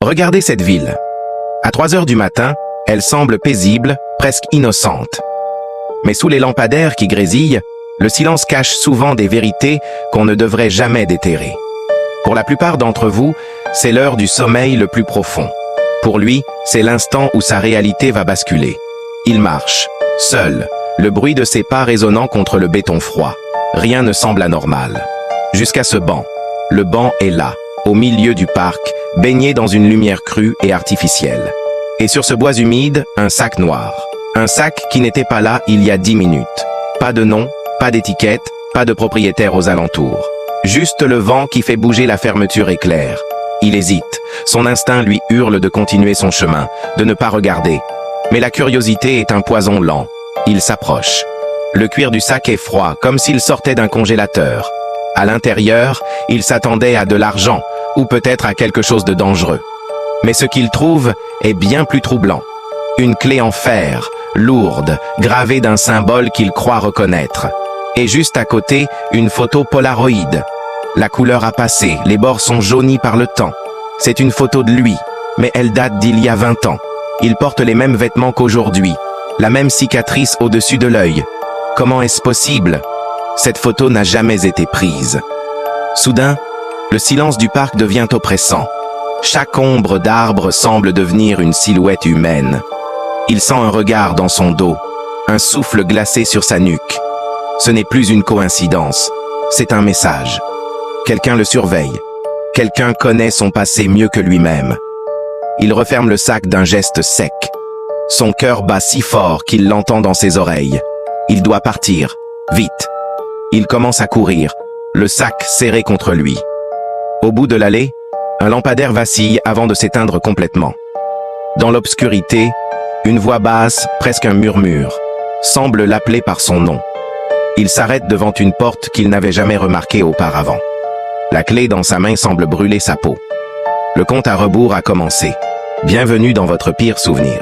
Regardez cette ville. À 3 heures du matin, elle semble paisible, presque innocente. Mais sous les lampadaires qui grésillent, le silence cache souvent des vérités qu'on ne devrait jamais déterrer. Pour la plupart d'entre vous, c'est l'heure du sommeil le plus profond. Pour lui, c'est l'instant où sa réalité va basculer. Il marche, seul, le bruit de ses pas résonnant contre le béton froid. Rien ne semble anormal. Jusqu'à ce banc. Le banc est là, au milieu du parc, baigné dans une lumière crue et artificielle. Et sur ce bois humide, un sac noir. Un sac qui n'était pas là il y a 10 minutes. Pas de nom, pas d'étiquette, pas de propriétaire aux alentours. Juste le vent qui fait bouger la fermeture éclair. Il hésite. Son instinct lui hurle de continuer son chemin, de ne pas regarder. Mais la curiosité est un poison lent. Il s'approche. Le cuir du sac est froid, comme s'il sortait d'un congélateur. À l'intérieur, il s'attendait à de l'argent, ou peut-être à quelque chose de dangereux. Mais ce qu'il trouve est bien plus troublant. Une clé en fer, lourde, gravée d'un symbole qu'il croit reconnaître. Et juste à côté, une photo Polaroid. La couleur a passé, les bords sont jaunis par le temps. C'est une photo de lui, mais elle date d'il y a 20 ans. Il porte les mêmes vêtements qu'aujourd'hui, la même cicatrice au-dessus de l'œil. Comment est-ce possible? Cette photo n'a jamais été prise. Soudain, le silence du parc devient oppressant. Chaque ombre d'arbre semble devenir une silhouette humaine. Il sent un regard dans son dos, un souffle glacé sur sa nuque. Ce n'est plus une coïncidence, c'est un message. Quelqu'un le surveille. Quelqu'un connaît son passé mieux que lui-même. Il referme le sac d'un geste sec. Son cœur bat si fort qu'il l'entend dans ses oreilles. Il doit partir, vite. Il commence à courir, le sac serré contre lui. Au bout de l'allée, un lampadaire vacille avant de s'éteindre complètement. Dans l'obscurité, une voix basse, presque un murmure, semble l'appeler par son nom. Il s'arrête devant une porte qu'il n'avait jamais remarquée auparavant. La clé dans sa main semble brûler sa peau. Le compte à rebours a commencé. Bienvenue dans votre pire souvenir.